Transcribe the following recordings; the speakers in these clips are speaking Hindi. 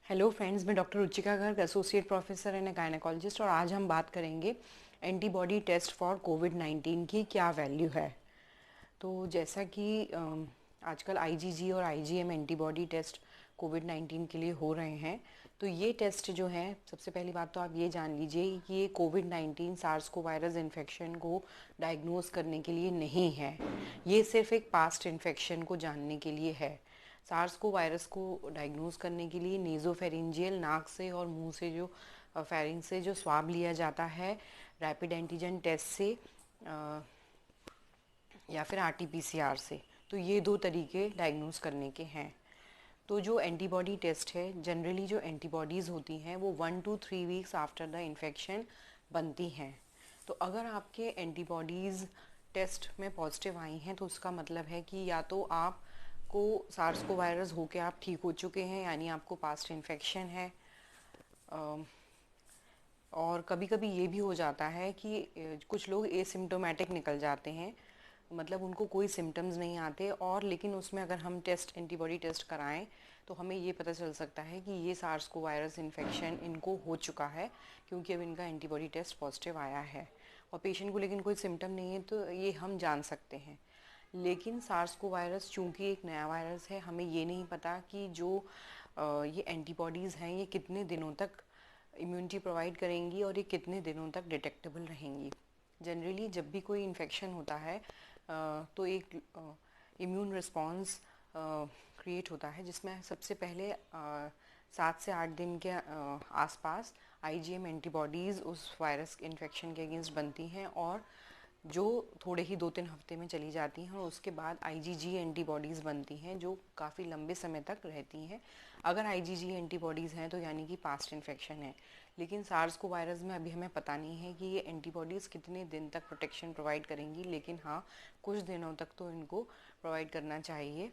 हेलो फ्रेंड्स, मैं doctor Ruchika Garg, associate professor and gynaecologist, और आज हम बात करेंगे एंटीबॉडी टेस्ट फॉर कोविड-19 की क्या वैल्यू है। तो जैसा कि आजकल आईजीजी और आईजीएम एंटीबॉडी टेस्ट कोविड-19 के लिए हो रहे हैं, तो ये टेस्ट जो हैं, सबसे पहली बात तो आप ये जान लीजिए कि ये कोविड-19 सार्स को वायरस इन्फेक्शन को डायग्नोज करने के लिए नहीं है। ये सिर्फ एक पास्ट इन्फेक्शन को जानने के लिए है। सार्स को वायरस को डायग्नोज करने के लिए नेज़ोफेरिंजियल, नाक से और मुंह से जो फेरिंग से जो स्वाब लिया जाता है रैपिड एंटीजन टेस्ट से या फिर आरटीपीसीआर से, तो ये दो तरीके डायग्नोज करने के हैं। तो जो एंटीबॉडी टेस्ट है, जनरली जो एंटीबॉडीज़ होती हैं वो 1 to 3 weeks after the infection बनती हैं। तो अगर आपके एंटीबॉडीज़ टेस्ट में पॉजिटिव आई हैं तो उसका मतलब है कि या तो आपको सार्स को वायरस होके आप ठीक हो चुके हैं, यानी आपको पास्ट इन्फेक्शन है। और कभी कभी ये भी हो जाता है कि कुछ लोग एसिम्टोमेटिक निकल जाते हैं, मतलब उनको कोई सिम्टम्स नहीं आते, और लेकिन उसमें अगर हम टेस्ट एंटीबॉडी टेस्ट कराएं तो हमें ये पता चल सकता है कि ये सार्स को वायरस इन्फेक्शन इनको हो चुका है, क्योंकि अब इनका एंटीबॉडी टेस्ट पॉजिटिव आया है। और पेशेंट को लेकिन कोई सिम्टम नहीं है तो ये हम जान सकते हैं। लेकिन सार्स को वायरस चूँकि एक नया वायरस है, हमें ये नहीं पता कि जो ये एंटीबॉडीज़ हैं ये कितने दिनों तक इम्यूनिटी प्रोवाइड करेंगी और ये कितने दिनों तक डिटेक्टेबल रहेंगी। जनरली जब भी कोई इन्फेक्शन होता है तो एक इम्यून रिस्पॉन्स क्रिएट होता है, जिसमें सबसे पहले 7 से 8 दिन के आसपास आईजीएम एंटीबॉडीज़ उस वायरस इन्फेक्शन के अगेंस्ट बनती हैं, और जो थोड़े ही 2-3 हफ्ते में चली जाती हैं, और उसके बाद आईजीजी एंटीबॉडीज़ बनती हैं जो काफ़ी लंबे समय तक रहती हैं। अगर आईजीजी एंटीबॉडीज़ हैं तो यानी कि पास्ट इन्फेक्शन है। लेकिन सार्स को वायरस में अभी हमें पता नहीं है कि ये एंटीबॉडीज़ कितने दिन तक प्रोटेक्शन प्रोवाइड करेंगी, लेकिन हाँ, कुछ दिनों तक तो इनको प्रोवाइड करना चाहिए,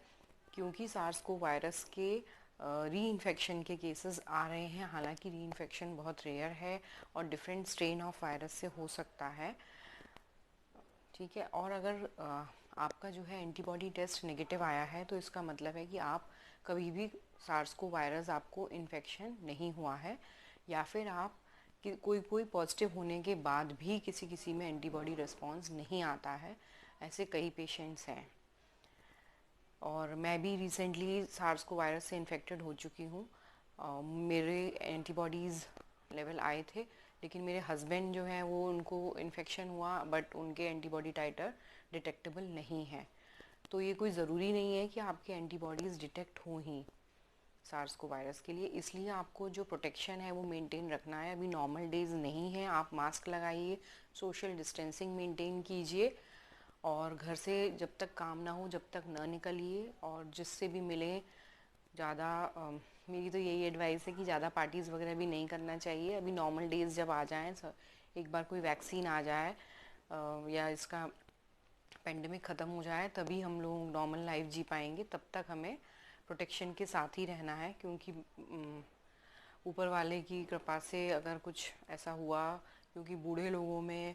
क्योंकि सार्स को वायरस के री इन्फेक्शन के केसेस आ रहे हैं। हालांकि री इन्फेक्शन बहुत रेयर है और डिफरेंट स्ट्रेन ऑफ वायरस से हो सकता है, ठीक है। और अगर आपका जो है एंटीबॉडी टेस्ट नेगेटिव आया है तो इसका मतलब है कि आप कभी भी सार्स को वायरस आपको इन्फेक्शन नहीं हुआ है, या फिर आप कि कोई कोई पॉजिटिव होने के बाद भी किसी किसी में एंटीबॉडी रिस्पॉन्स नहीं आता है। ऐसे कई पेशेंट्स हैं, और मैं भी रिसेंटली सार्स को वायरस से इन्फेक्टेड हो चुकी हूँ। मेरे एंटीबॉडीज़ लेवल आए थे, लेकिन मेरे हस्बैंड जो हैं वो उनको इन्फेक्शन हुआ, बट उनके एंटीबॉडी टाइटर डिटेक्टेबल नहीं है। तो ये कोई ज़रूरी नहीं है कि आपके एंटीबॉडीज़ डिटेक्ट हों ही सार्स को वायरस के लिए। इसलिए आपको जो प्रोटेक्शन है वो मेंटेन रखना है। अभी नॉर्मल डेज़ नहीं है, आप मास्क लगाइए, सोशल डिस्टेंसिंग मेंटेन कीजिए, और घर से जब तक काम ना हो जब तक ना निकलिए, और जिससे भी मिले ज़्यादा मेरी तो यही एडवाइस है कि ज़्यादा पार्टीज़ वगैरह भी नहीं करना चाहिए। अभी नॉर्मल डेज़ जब आ जाएँ, एक बार कोई वैक्सीन आ जाए या इसका पेंडेमिक ख़त्म हो जाए, तभी हम लोग नॉर्मल लाइफ जी पाएंगे। तब तक हमें प्रोटेक्शन के साथ ही रहना है, क्योंकि ऊपर वाले की कृपा से अगर कुछ ऐसा हुआ, क्योंकि बूढ़े लोगों में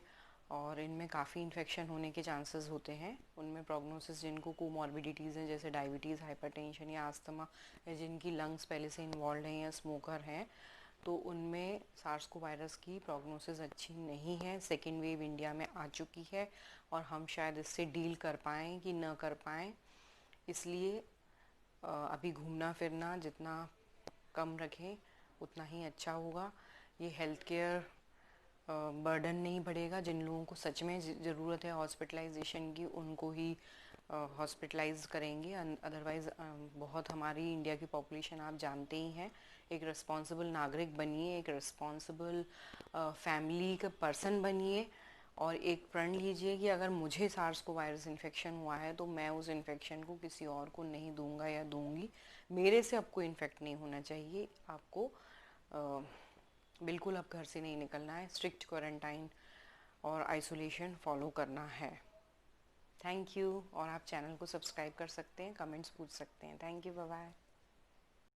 और इनमें काफ़ी इन्फेक्शन होने के चांसेस होते हैं, उनमें प्रोग्नोसिस, जिनको कोमॉर्बिडिटीज़ हैं जैसे डायबिटीज़, हाइपरटेंशन या अस्थमा, या जिनकी लंग्स पहले से इन्वॉल्व हैं या स्मोकर हैं, तो उनमें सार्स को वायरस की प्रोग्नोसिस अच्छी नहीं है। सेकेंड वेव इंडिया में आ चुकी है और हम शायद इससे डील कर पाएँ कि न कर पाएँ। इसलिए अभी घूमना फिरना जितना कम रखें उतना ही अच्छा होगा। ये हेल्थ केयर बर्डन नहीं बढ़ेगा। जिन लोगों को सच में ज़रूरत है हॉस्पिटलाइजेशन की, उनको ही हॉस्पिटलाइज करेंगे। अदरवाइज़ बहुत हमारी इंडिया की पॉपुलेशन आप जानते ही हैं। एक रिस्पॉन्सिबल नागरिक बनिए, एक रिस्पॉन्सिबल फैमिली का पर्सन बनिए, और एक प्रण लीजिए कि अगर मुझे सार्स को वायरस इन्फेक्शन हुआ है तो मैं उस इन्फेक्शन को किसी और को नहीं दूंगा या दूंगी। मेरे से आपको इन्फेक्ट नहीं होना चाहिए। आपको बिल्कुल अब घर से नहीं निकलना है, स्ट्रिक्ट क्वारंटाइन और आइसोलेशन फॉलो करना है। Thank you. और आप चैनल को सब्सक्राइब कर सकते हैं, कमेंट्स पूछ सकते हैं। Thank you, bye bye.